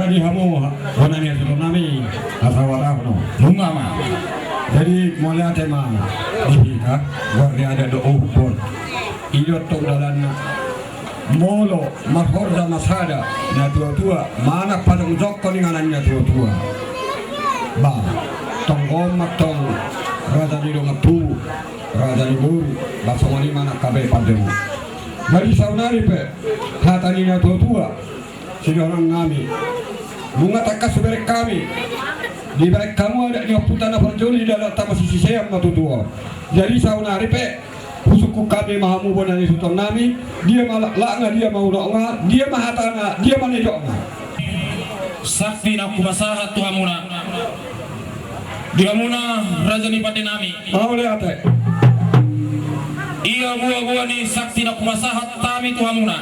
Di hamu wananya sudah nami asawara no bunga mah jadi mulai tema dihika warga ada doa pun iyo tong dalan molo mahorda masada na tua mana padang jokko ni ngananya tua ba tong omak tong rada di dong tu rada di buru basawani mana kabe padang dari saunari pe hatani na tua si orang ngami bunga takas sebarek kami di balik kamu ada nyoputan perjoli dalam tamas sisi saya matutua jadi saunari pe usuku kami mahamu bonani sutong nami dia malah langa dia mau doa dia mahatana dia manejokna sakti na kumasahat tuhamuna dihamuna raja ni pati nami mau lihat iya buah-buah ni sakti na kumasahat tami tuhamuna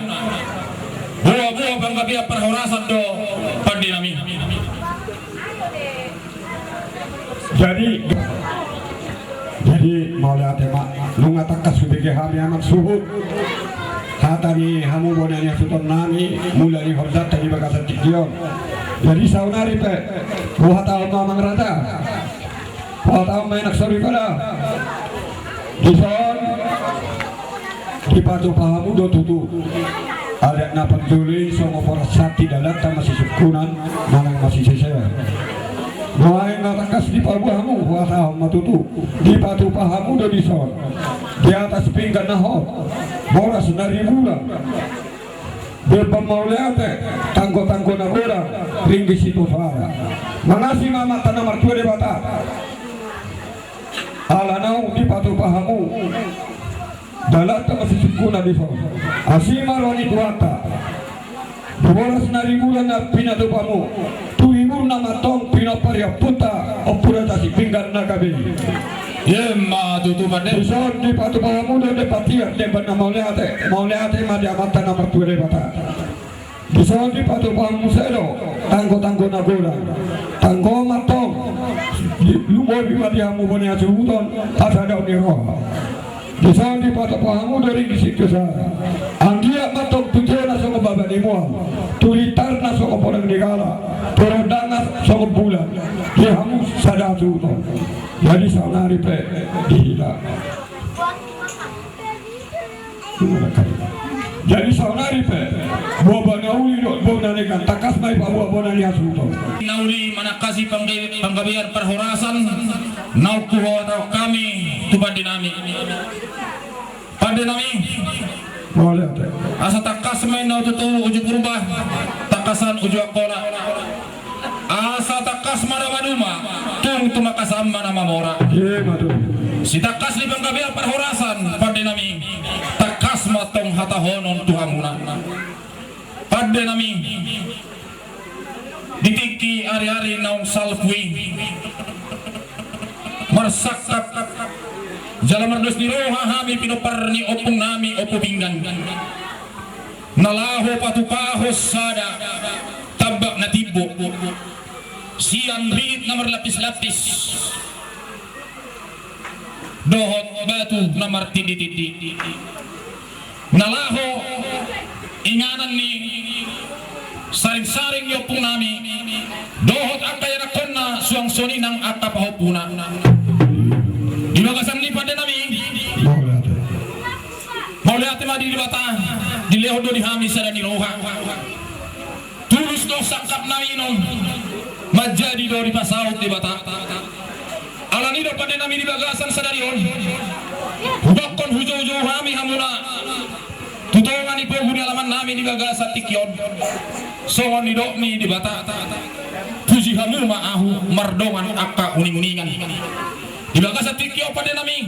buah-buah bangga biar perhorasan do pandi nami jadi mau lihat mak lu ngatakas sebagai kami amat suhu hatani hamu bonani sutong nami mulai horzat tadi bagasan tikion jadi saunari pe buah tahu mamang rata buah tahu main aksari pada dison dipatu pahamu do tutu ada napan juli songo porasati dalam masih sukunan manang masih seser Wahai ngatakas di pahamu watah matutu di patu pahamu do dison di atas pinggan nahor boras dari bulan Bebam mauleate tanggo-tanggo na orang ringgi situ fara mangasih mama tanah martua de bata alanau di patu pahamu dalata masih sukuna di sana asima roni tuata boras nari bulan na pinatupamu tuimur na matong pinaparya puta opura tasi pinggan na kabili yemma tutupan deison di patu pahamu do de patia de bana mauleate ma di amata na martua de bataison di patu pahamu selo tanggo-tanggo na gula tanggo matong lumo bima di hamu bone asuton asada ni roh di sana di patu pahamu dari di situ sana anggia matong tujena soko baba di muam tulitar na soko podang negara perodana soko bulan di hamu sada asuton jadi saunari pe dihila jadi saunari pe buah nauli do buah nanekan takas mai buah bonani asuton nauli manakasi panggabiar perhorasan nauku atau kami tuban dinami Pandenami boleh asa takas main nau tutu uju kurubah takasan uju akora asa takas mana maduma tung tumakasam mana mamora si takas di panggabiar perhorasan pandenami takas matong hatahonon tuhamuna pandenami ditiki ari-ari naung salfui marsakat jalan merdos ni roha hami pinoparni opung nami opo pinggan nalaho patupahos sada tabak na tibo siang rit nomor lapis-lapis dohot batu nomor tindi-tindi nalaho inganan ni saring-saring yopung nami dohot akay rakon na suang soni ng akapahopuna di bagasan ni pada nami mau lihat di bata di lehodo di hami sada ni roha tulus do sakap nami non majadi do di pasaut di bata alani do pada nami di bagasan sada di on hudakon hujo-hujo hami hamuna tutongan ipo hudi alaman nami di bagasan tikyon songon di dokmi di bata puji hamu maahu mardongan akka uning-uningan di bagasan tikyon pada nami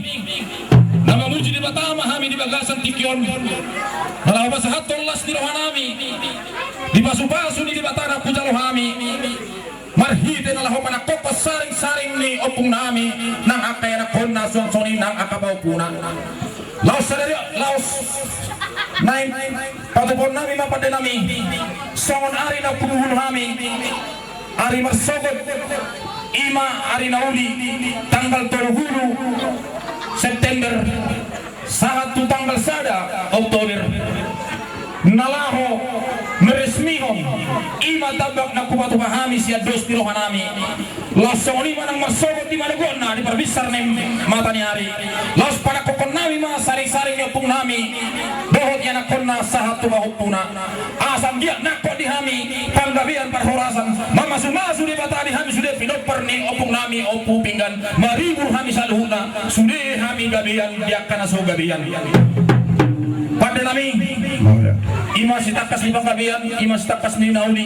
nama muji di batama hami di bagasan tikyon malah basahat tollas di rohanami di pasu-pasu di batara pujalo hami marhite na lahom anak kokos saring-saring ni opung nami nang akay na konna suang-soni nang akabau puna laos sadari laos naik patupon nami mapade nami songon ari na punuhun kami ari marsogod ima ari na uli tanggal 30 September satu tanggal sada Oktober nalaho meresmihon ima tabak na kupatu pahami siya dos tirohan nami lasong lima nang marsogod di managona di perbisar nem mata ni hari las pada kokon nami ma sari-sari nyopung nami dohot yan akon na sahat tumahupuna asam dia nakot di hami panggabian parhorasan mama sumasu di bata di hami sudah pinot perni opung nami opu pinggan maribu hami saluhuna sudah hami gabian dia kana so gabian pada nami ima sitakas ni panggabian ima sitakas ni nauli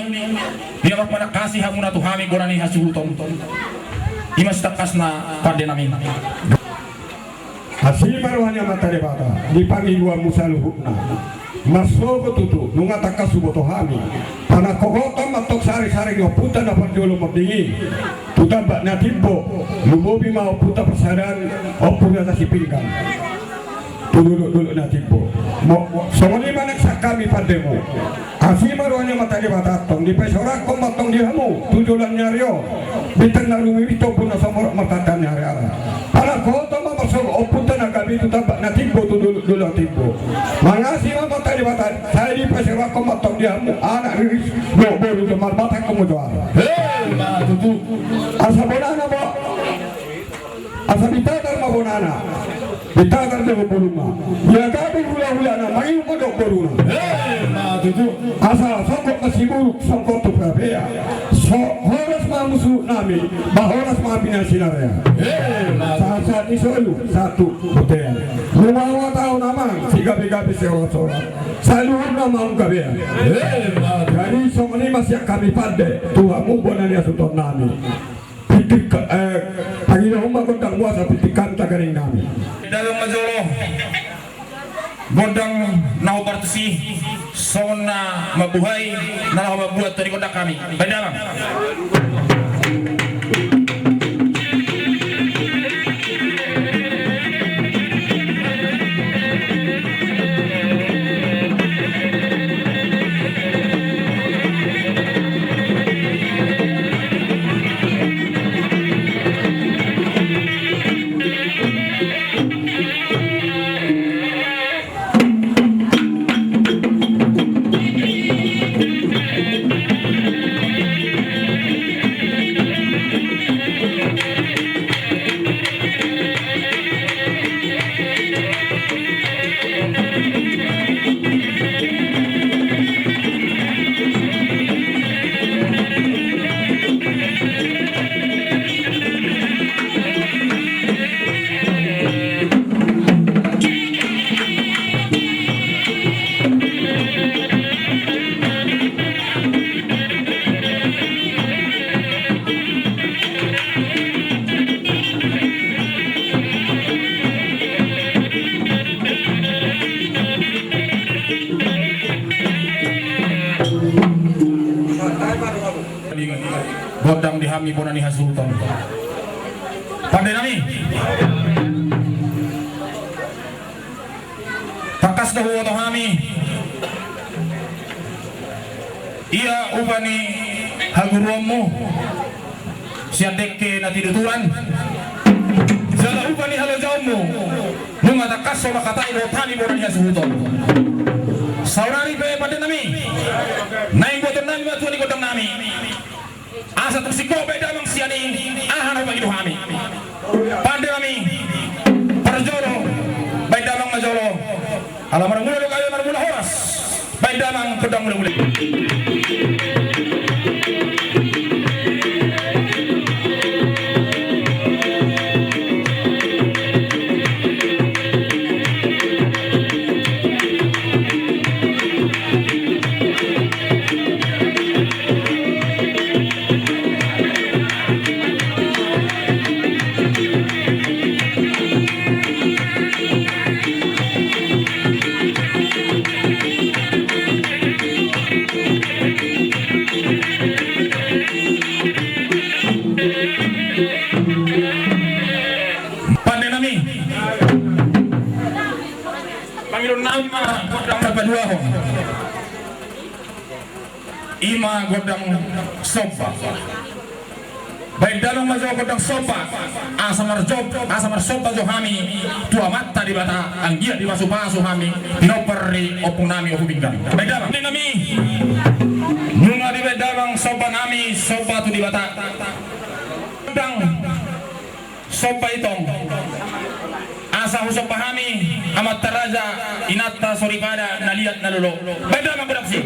dia pada kasih hamuna tu hami gorani hasuhuton ima sitakas na pada nami hasil marwanya mata debata dipanggil dua musaluhukna masoko tutu nunga takasuboto hami pana kogotom matok sari-sari ngoputa dapat jolo mabdingi puta bak natimbo lumobi mau puta persadan opunya tasipilkan dulu natimbo somoni manak sakami pandemo hasil marwanya mata debata tong di pesorak komatong dihamu tujulan nyaryo bintang nalumi wito puna somorok matatan nyari para kogotom masuk oputan agami itu tambah natimbo dulu natimbo mangasih mama tadi batan saya di pesewa komatong diamu anak riris bolu kemar mata kamu doa tutu asa bonana bo asa bitadar ma bonana bitadar de boluma ya gabi hula na mayu kodok boluna tutu asa songkok kasiburu songkok tu kabea so horas ma musuh nami bahoras ma binasinaria saat isolu satu hotel lumawa tahu nama sigabi-gabi sewa-sewa saluhur nama kabea jadi somoni masih kami pade tuhamu bonanya suton nami pitik pagina umma gondang muasa pitikan tagaring nami dalam majolo gondang nau partisi sona mabuhay na mabuhat dari kota kami badamang godang dihami bonani hasulton pandai nami takas dahu atau hami ia ubani hagurumu siadeke na tiduturan jala ubani halo jaumu nunga takas sola kata ilo tani bonani hasulton saurari be pandai nami naik godang nami batu ni godang nami asa tersiko beda bang siani ahan bagi dohami pandai kami perjolo beda bang majolo alamar mula do kayo mula horas beda bang pedang mula godang kedua hong. Ima godang sopa. Baik dalam majo godang sopa. Asamar sopa jo hami. Tua mata di bata anggia di pasu hami. Pinoperi opung nami opung pinggan. Baik dalam. Ini nami. Nunga di dalam sopa nami sopa tu di bata. Godang sopa itong. Asa usap pahami amat taraja inatta soripana naliat nalulo beda maberaksi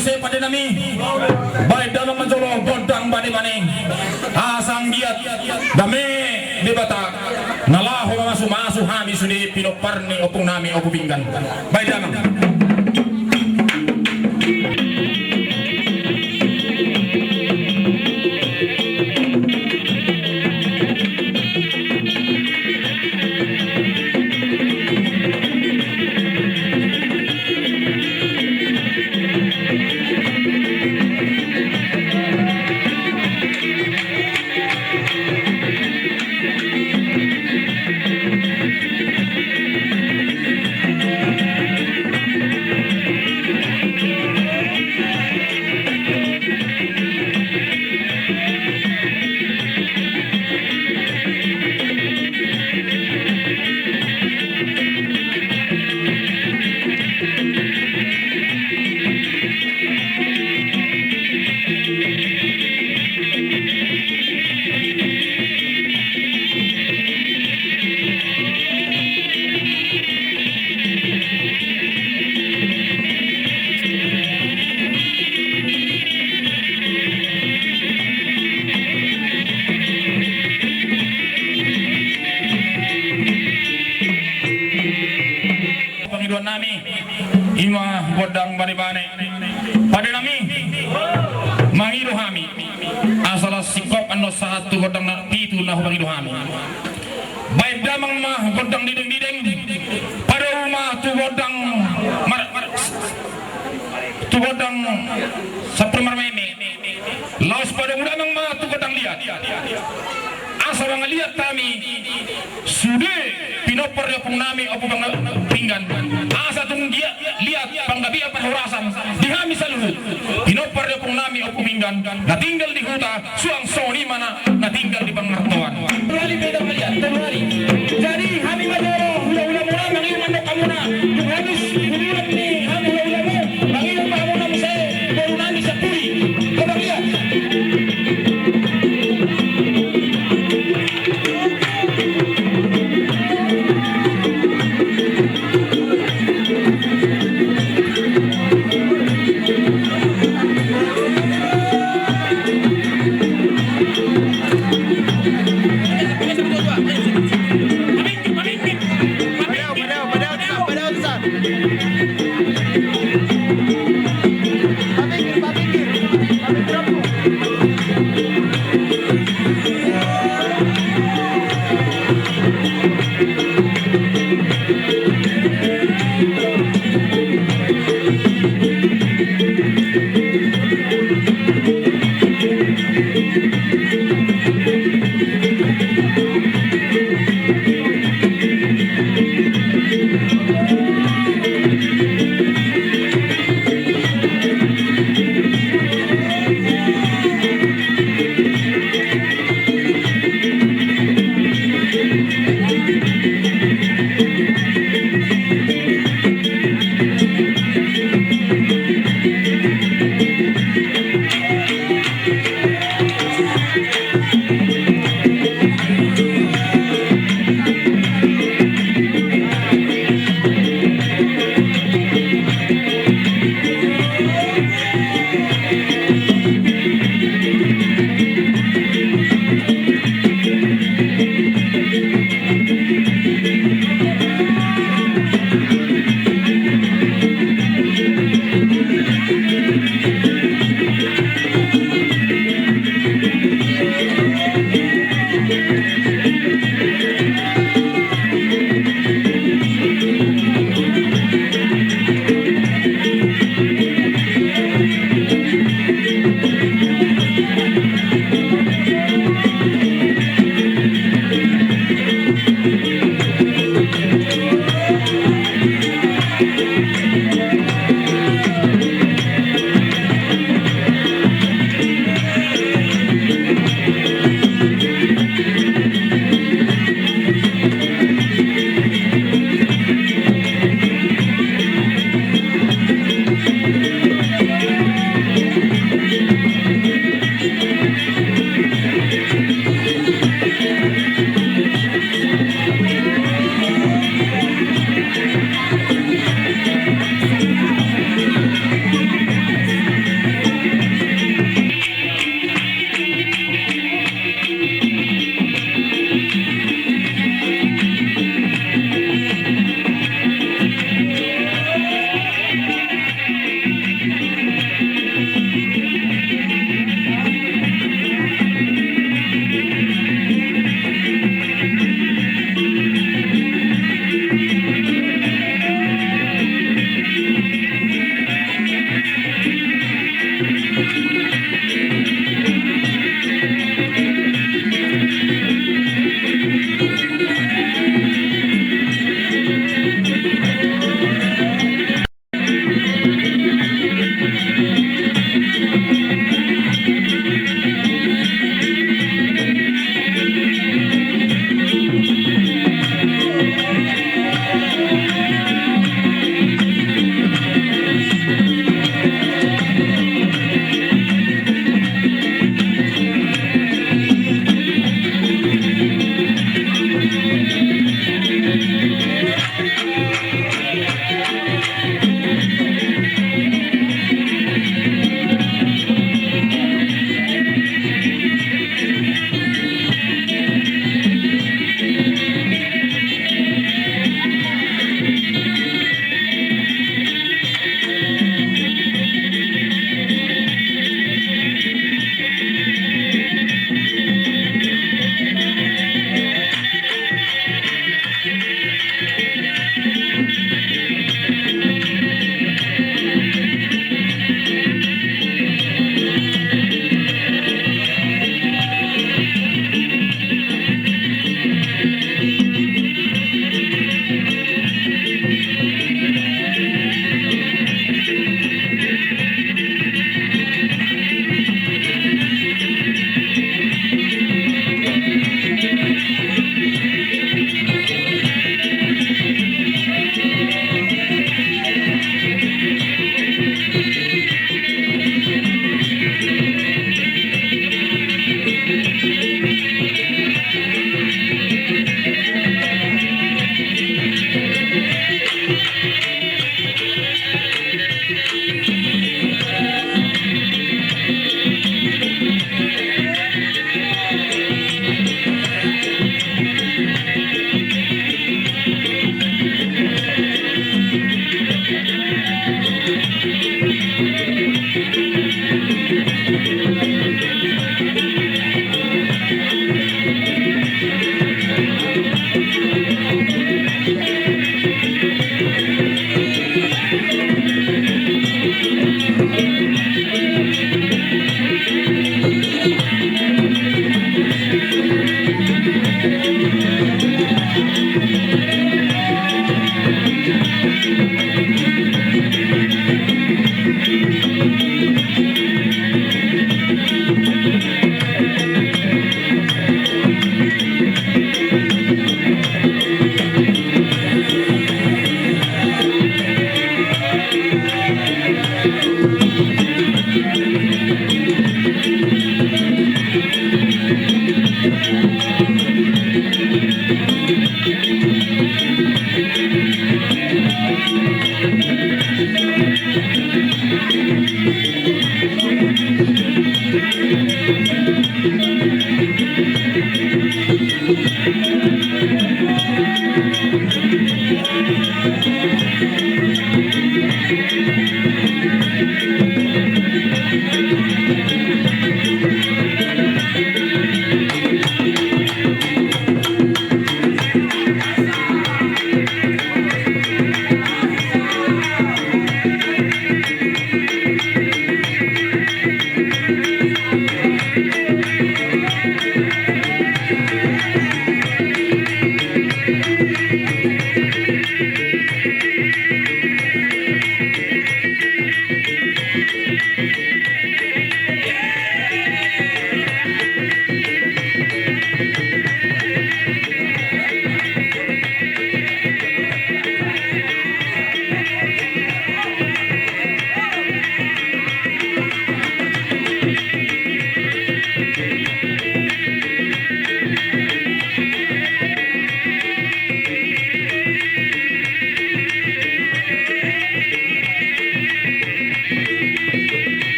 manusia pada nami baik dalam menjolo godang bani-bani asang giat dame di bata nalahu masu hami sudi pinoparni opung nami opung pinggan baik dalam nami ima godang bani-bani pada nami mangido hami asal sikop ando satu godang na pitu na mangido hami baik damang mah godang dideng pada rumah tu godang tu godang sapri marmeme laos pada damang mah tu godang liat asal ngeliat kami sudah pinopor opung nami opung pinggan asa tung dia lihat panggabi apa horasan dihami saluhut pinopor opung nami opung pinggan na tinggal di huta suang soni mana na tinggal di pangartuan kembali beda melihat kembali jadi kami madoro hula-hula mula mangi mandok kamu na yung habis hululat ni kami hula-hula mo mangi yung mamu na misa baru nami sa puri kau lihat Padahal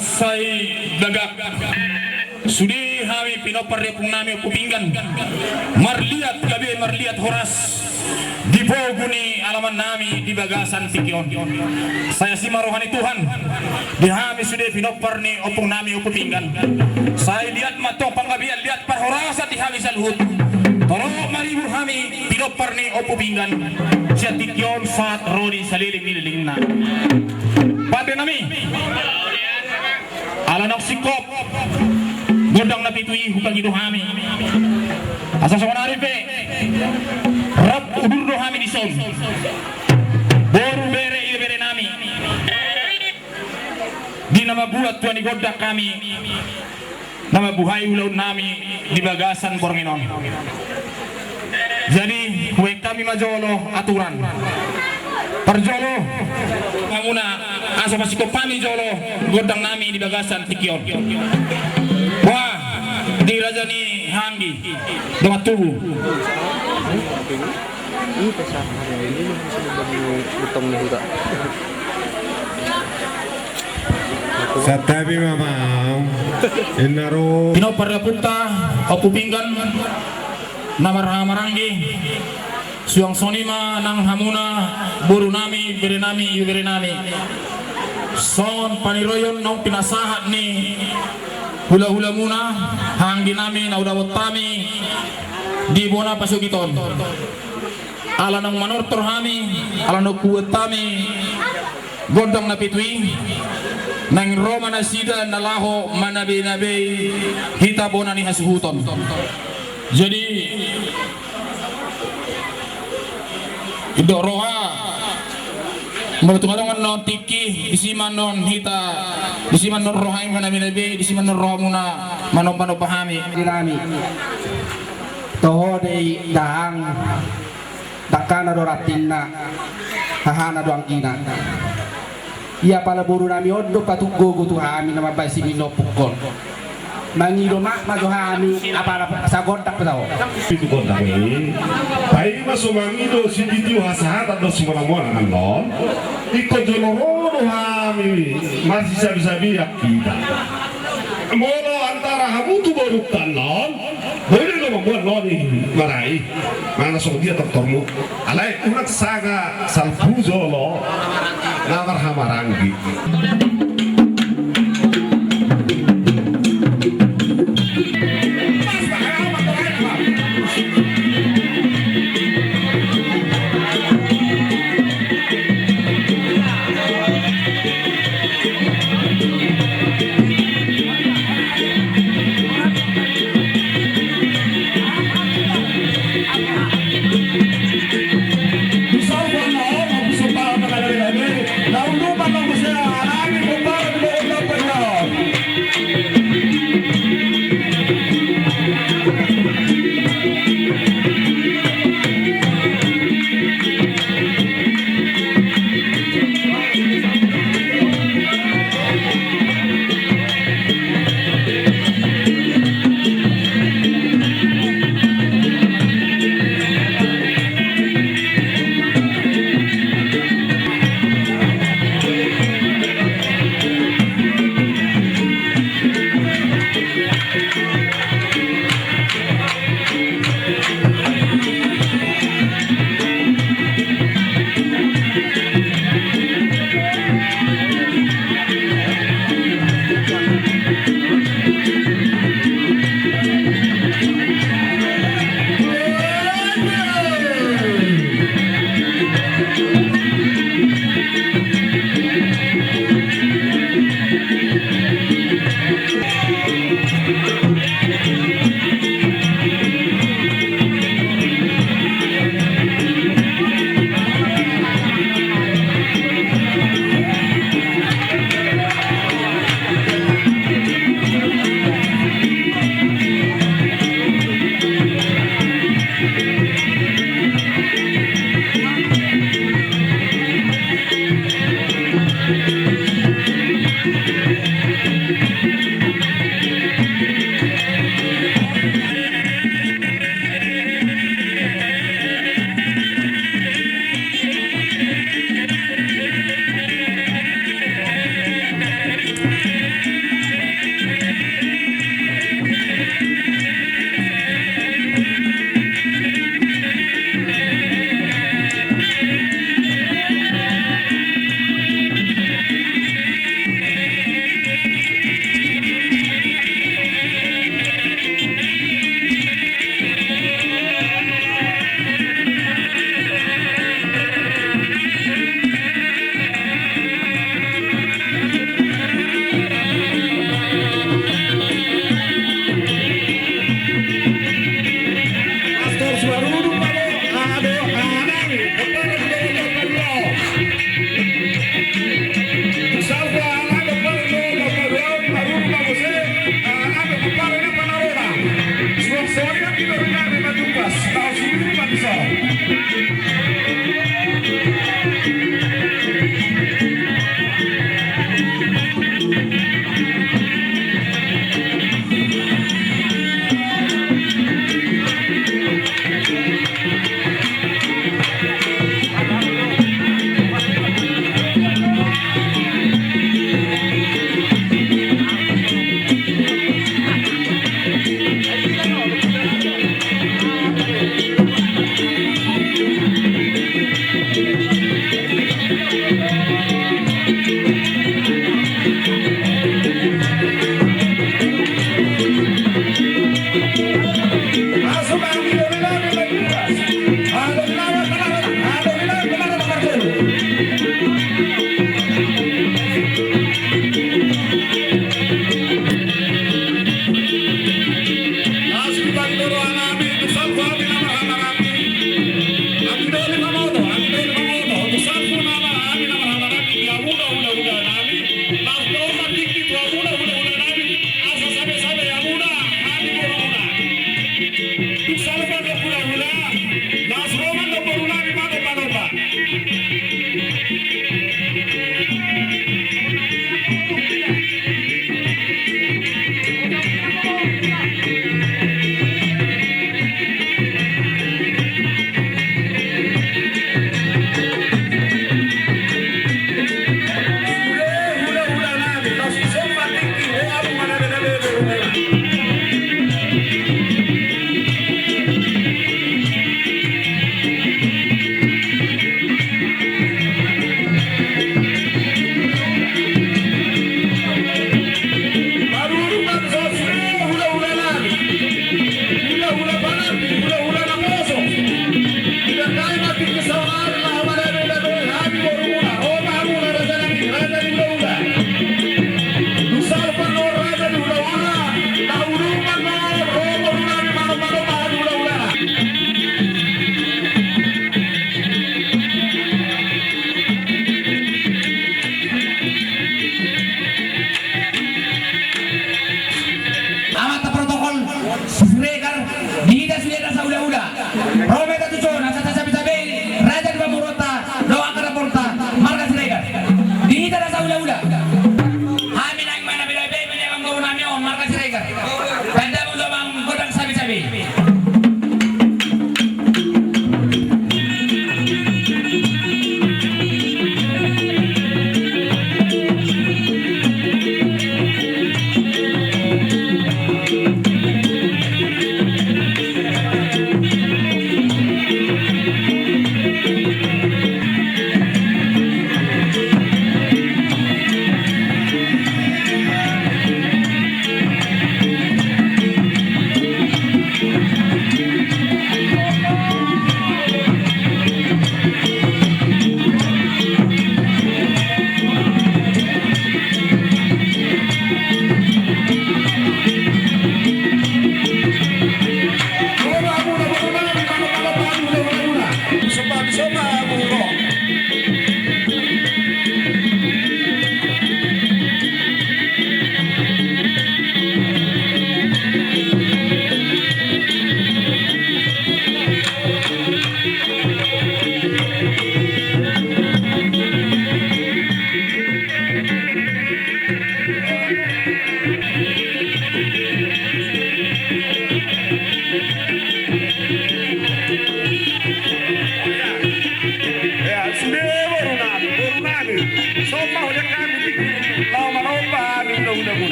Asai dagak sudi hami pinopar pung nami kupinggan marliat gabi marliat horas di poguni alaman nami di Bagasan Tikion. Saya si marohani Tuhan di hami sudah pinopar ni opung nami kupinggan. Saya lihat matong panggabian lihat parhorasa di hami salhut toro maribur hami pinopar ni opupinggan siya Tikion fat rodi saliling nililing na pade nami alanok sikop godang na pitui hukang itu hami asa sawanari pe rap udur do hami di son boru bere ile bere nami di nama buat tuan di godak kami nama buhay ulaw nami di Bagasan Bornginon. Jadi kue kami majolo aturan perjolo manguna asa masiko pami jolo godang nami di Bagasan Tikion. Wah di Rajani Hanggi dengan tubuh ini pesah hari ini masih bertemu juga. Satabi mama inaro Pino Paryapunta Opupinggan Namaranggi Suang Sonima Nang Hamuna Buru Nami Berenami Yuberenami Son Paniroyon Nong Pinasahat ni Hula-hula muna Hanggi nami Naudawot tami Di Bona Pasugiton Ala nang manortor hami Ala nang kuwet tami Godang na pitwi nang Roma na sida nalaho manabi-nabi hita bona ni hasuhuton. Jadi ido roha menutungan non tiki disiman non hita disiman non roha yang manabi-nabi disiman non roha muna manon-manon pahami dinami toho dei dahang dakana doratinna hahana doang kina ia pala buru nami ondo patunggo tu hami nama bayi sini no pukon mangido mak majo hami apa sagon tak tahu itu kota ini baik masuk mangido si video hasahat atau semua orang non ikut jolorono hami masih bisa biak kita mono antara hamu tu baru non boleh lo membuat non ini marai mana so dia tertormu alai urat saga salfuzo lo nagar hamarangi Salva na hora, o pessoal para a galera. Não, não, não, não,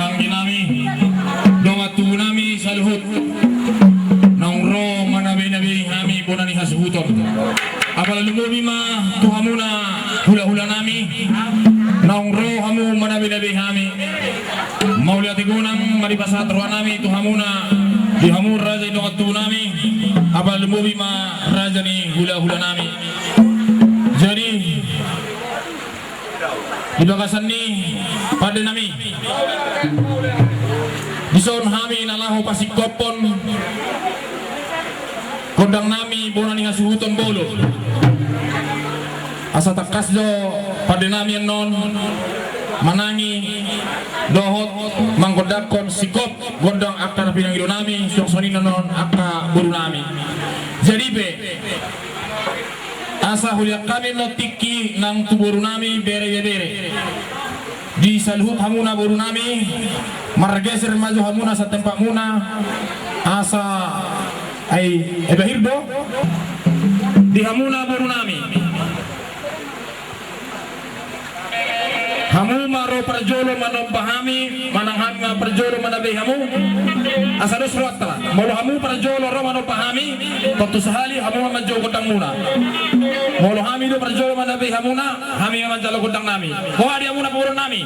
tanggi nami dong atu nami saluhut nongro manabi-nabi kami bonani hasbuton apala lumubi ma tuhamuna hula-hula nami nongro hamu manabi-nabi kami mauliati gunang maripasa terwa nami tuhamuna dihamur raja dong atu nami apala lumubi ma raja ni hula-hula nami. Jadi di bagasan ni pada nami dison kami nalahu pasik kopon kodang nami bonani ngasuhuton bolo asa takas do pada nami non manangi dohot mangkodakon sikop godang akta pinang ilo nami soksoni non akta buru nami. Jadi be asa huliak kami no tiki nang tuburu nami bere di saluhut hamuna buru nami margeser maju hamuna sa tempat muna asa ay ebahirdo di hamuna buru nami hamu maro perjolo manom pahami manang hami ma perjolo manabe hamu asado suratala molo hamu perjolo ro manom pahami patu sahali hamu majo kodang muna molo hami do perjolo manabe hamuna hami manjalo kodang nami ko adi hamuna puro nami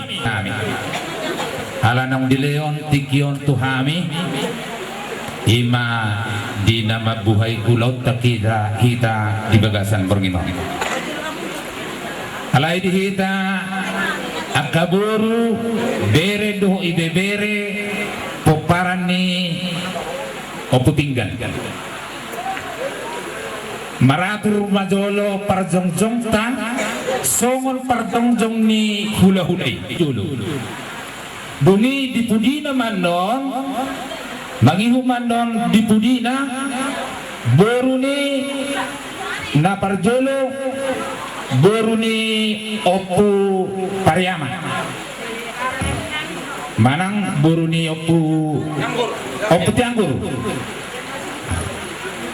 ala nang dileon tikion tu hami ima di nama buhay kulot kita di bagasan Borneo alai dihita akaburu bere doh ibe bere poparan ni oputinggan maratur majolo parjongjong ta songol parjongjong ni hula-hulay dulu bungi dipudina manon mangihu manon dipudina boru ni na parjolo boruni opu pariyama manang boruni opu tianggur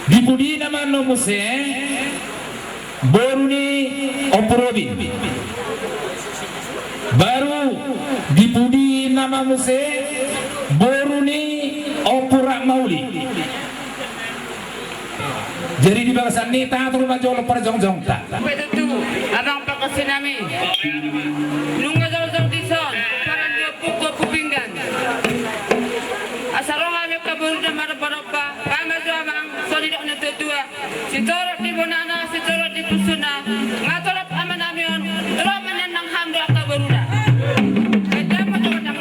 dipudi nama nomuse boruni opu robi baru dipudi nama muse boruni opu rakmauli. Jadi di bagasan ni ta turun majolo parjong-jong ta. Betul tu, abang pakasi nami. Nunggu jauh-jauh di son, para dia pukul pinggan. Asal orang kami kabur dan marah-marah, kami jual bang, so tidak nak tua. Sitorot di bonana, sitorot di pusuna, ngatorot aman amion, terus menenang hamdo kaburuna. Kita macam macam.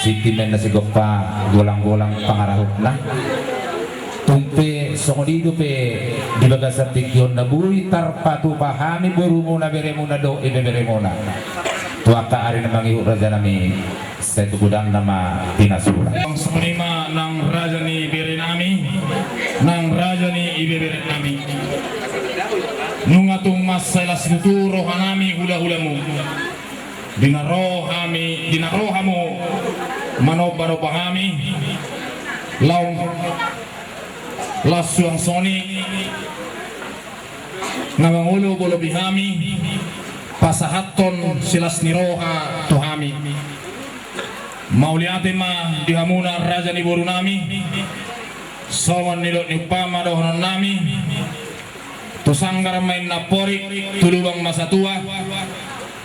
Sentimen na sigok pa gulang-gulang pangarahot na tumpe songodido pe di bagasar tigyon na buhi tarpatu pahami buru muna bere muna do ibebere muna tuaka ari na mangihu raja nami sa gudang nama tinasura Ang sumunima ng raja ni Birinami, ng raja ni Ibibirinami. Nung atong masalas nuturo hanami hula-hula mo, dinaroha mo, mano-bano pahami, laong lasuang soni, nangangulo-bulo bihami, pasahaton silas niroha tuhami. Mauliate ma dihamuna raja ni boru nami sawan nilot ni pamadohon nami tusanggar main napori tulubang masa tua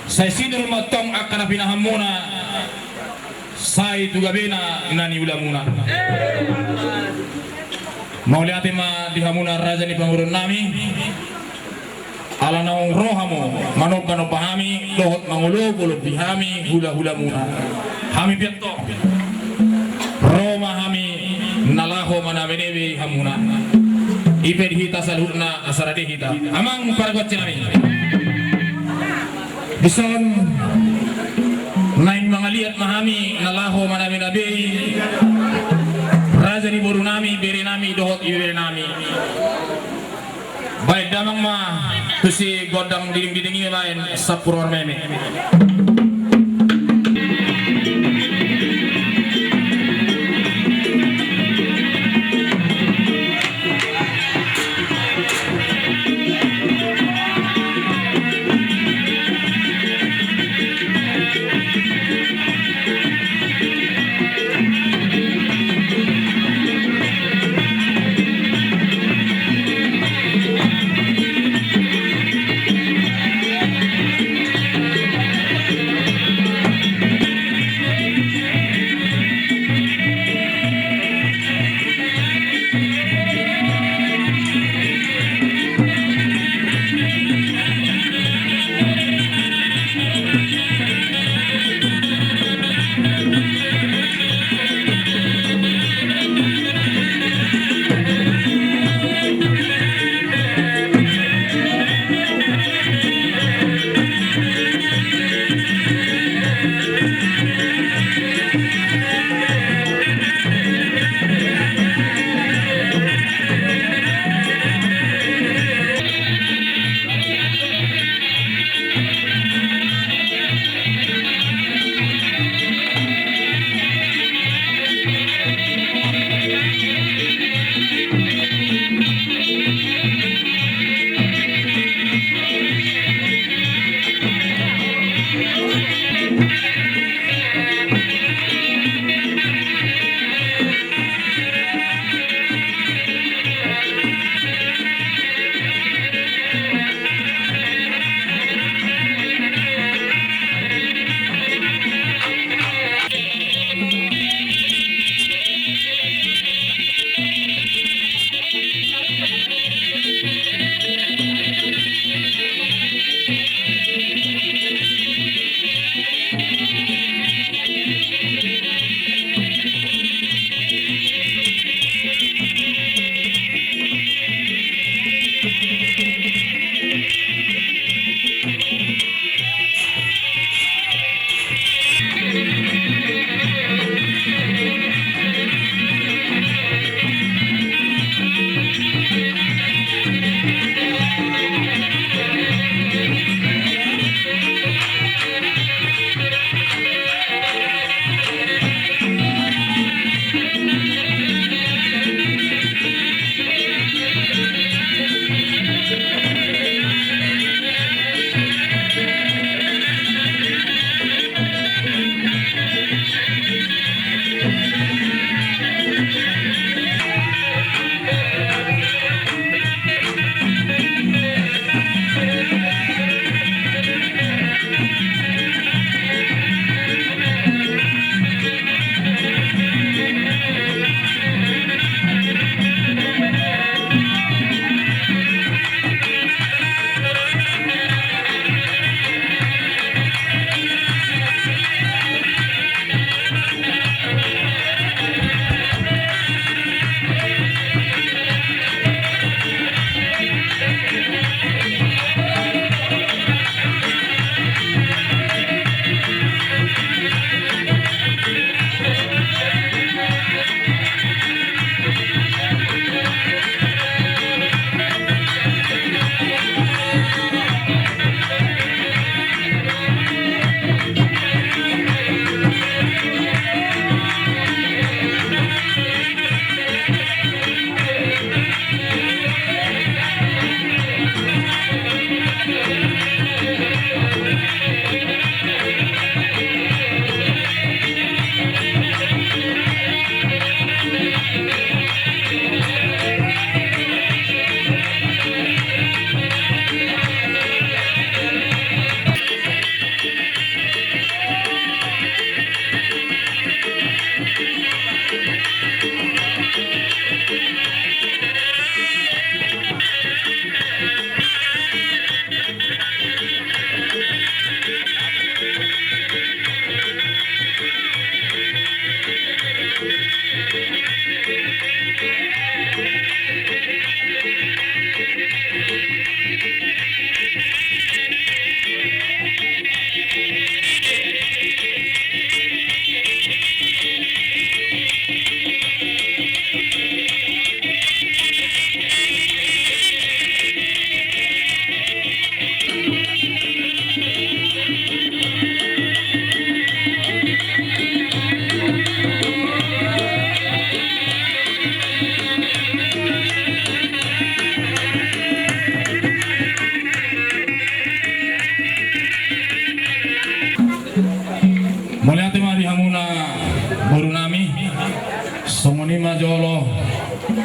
saya sidur matong akan pinahamuna saya tugabena nani ulamuna mauliate ma dihamuna raja ni pangurun nami ala naong rohamo manok pahami lohot mangulog dihami hula-hula muna hami piatto Roma hami nalaho manabenebi hamuna iped hita salhutna asarade hita amang paragot sinami bison naing mga liat mahami nalaho manabenebi raja ni boru nami beri nami dohot ibere nami baik damang ma tusi godang diding-diding lain sapuror meme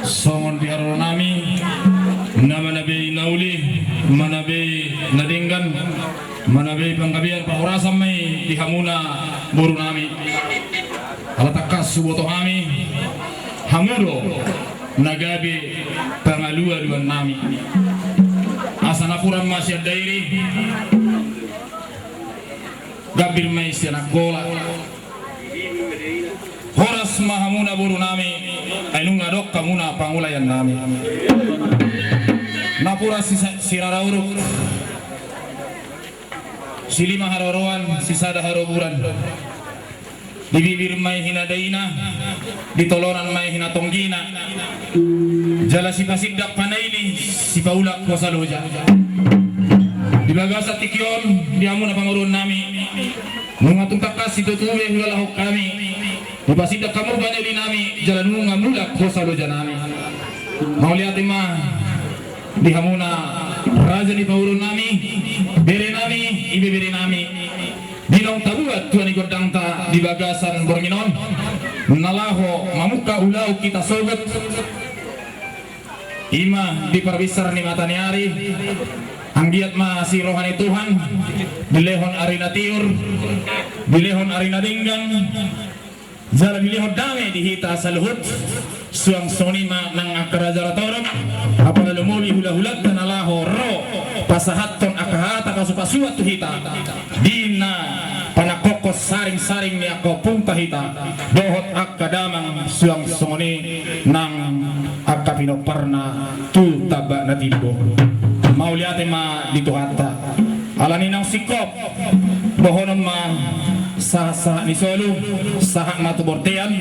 songon diaro nami nama nabi nauli manabe nadinggan manabe panggabian pahurasam may dihamuna buru nami alatakas suboto kami hamudo nagabe pangalua duan nami asanapuran masih dairi gabir may sinakola horas mahamuna buru nami ainung ngadok kamuna pangulayan nami napura sirarauruk silima haroroan sisada haroburan di bibir may hinadaina di toloran may hinatonggina jala si pasidak panaili si paulak kosaloja di bagasa tikyon di amuna pangurun nami mengatung takas itu tuwe hulalahok kami di pasidak kamu panaili nami jalan munga mulak kosaloja nami mau lihat mah di hamuna raja di pangurun nami bere nami ibe bere nami Dinong tabuat tuan ikut dangta di bagasan Bornginon nalaho mamuka ulau kita sobat ima di perbisar ni mata niari anggiat ma si rohani Tuhan dilehon arina tiur dilehon arina dinggang jala dilehon dame dihita saluhut suang sonima nang akaraja ratorok apala lumuli hula-hulat dan alaho ro pasahaton akahata kasupasuat tuhita dina panakokos saring-saring ni ako puntahita dohot akadamang suang soni nang akapinoparna tu taba natibo mau liatin ma dituhata alani nang sikop bohonon ma sah ni solu sahak matu bortean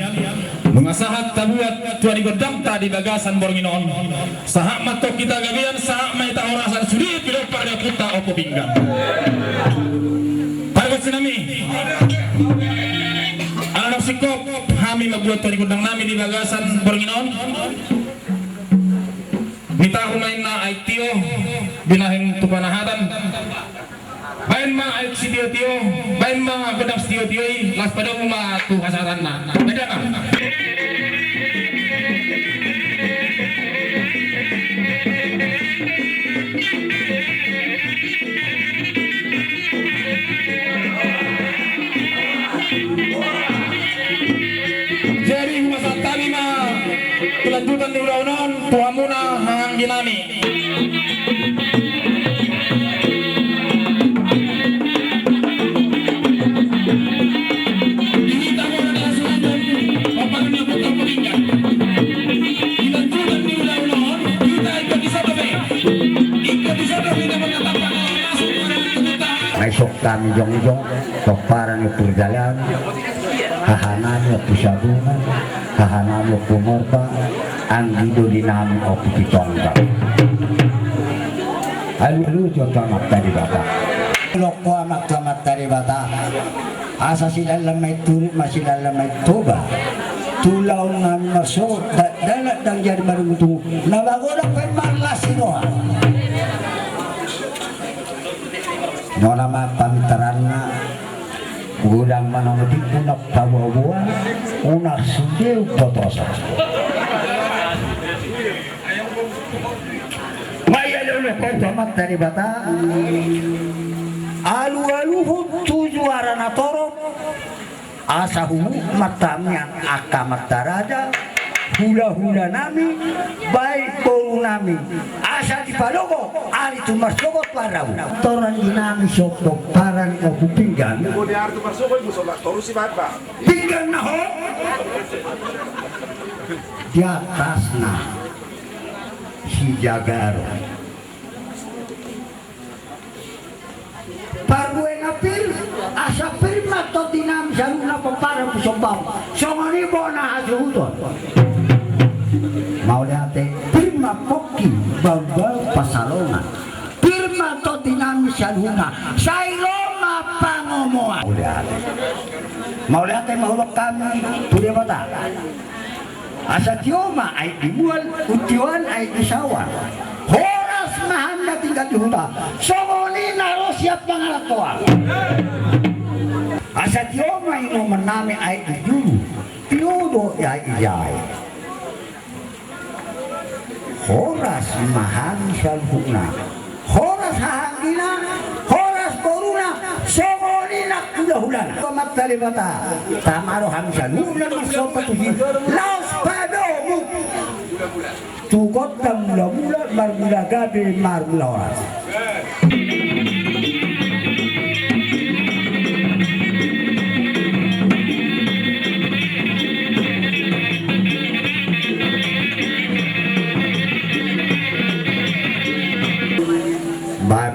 mengasahat tabuat tuan igodamta di bagasan Bornginon sahak matok kita gabian sahak maita orasan sudi pilih pada puta opo pinggan pada sinami anak sikop kami membuat tuan igodang nami di bagasan Bornginon minta kumain na aitio binahing tupanahatan bain ma ay si tio bain ma bedam si tio las pada uma tu hasaran na beda kan jadi masa tadi ma kelanjutan di ulang-ulang tuamuna hangang ginami Esok kami jongjong toparan itu jalan hahanami itu sabungan hahanami itu morba anggido dinami opi kitongga alu contoh amat dari bata loko amat amat dari bata asa sila lamay turut masila lamay toba tulaw nami masuk dalat dan jadi baru itu nabagodak pemalas inoha nona pantarana gudang manamati unak tawa-buan unak sudew potosa maya lolo kontomat dari bata alu-aluhu tujuara natoro asahu matamnya akamat taraja hula-hula nami baik bau nami asa di padogo ari tu marsogo parau toran dinami sok paran o kupinggan pinggan na ho di atas na si jagaro pargue ngapil asa firma to dinami saluna paparang pusobaw songani bona hasuhuton mau lihat firma poki banggal pasalongan firma to dinamis saluna sairoma pangomoa mau lihat mau kami tulia mata asa tioma ay ibual utiwan ay isawa horas mahanda tinggal di huta songoni naro siap pangalatoa asa tioma ino menami ay idulu tiudo ya ijay horas mahami salhuna horas hahangina horas boruna songolina kudahulana komatali bata tamaro hamsaluna masopatuhi laos padomu tukot mula-mula marmula gabe marmula horas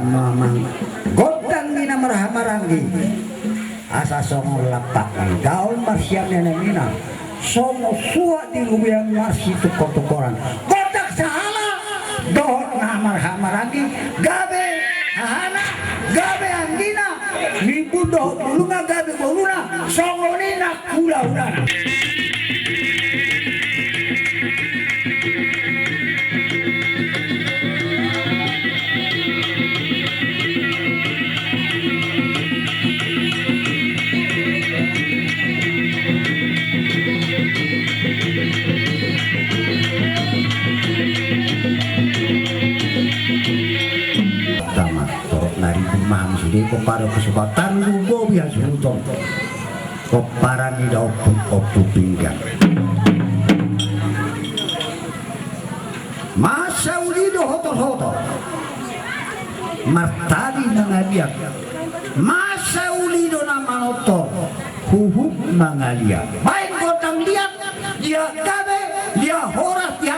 Mamang godang mina marahamarangi asa songo lapak gaul marsiam nenena songo suat di lubiang marsi tukor-tukoran godak sahala dohot na marahamarangi gabe hahana gabe anggina mimpu dohot ulunga gabe boluna songo nina kula-ulana Jadi kepada kesempatan lubo biasa hutan keparan di opu pinggang masa ulido hotor martadi mangaliak masa ulido nama otor huhuk mangaliak baik kotang lihat dia kabe dia horas dia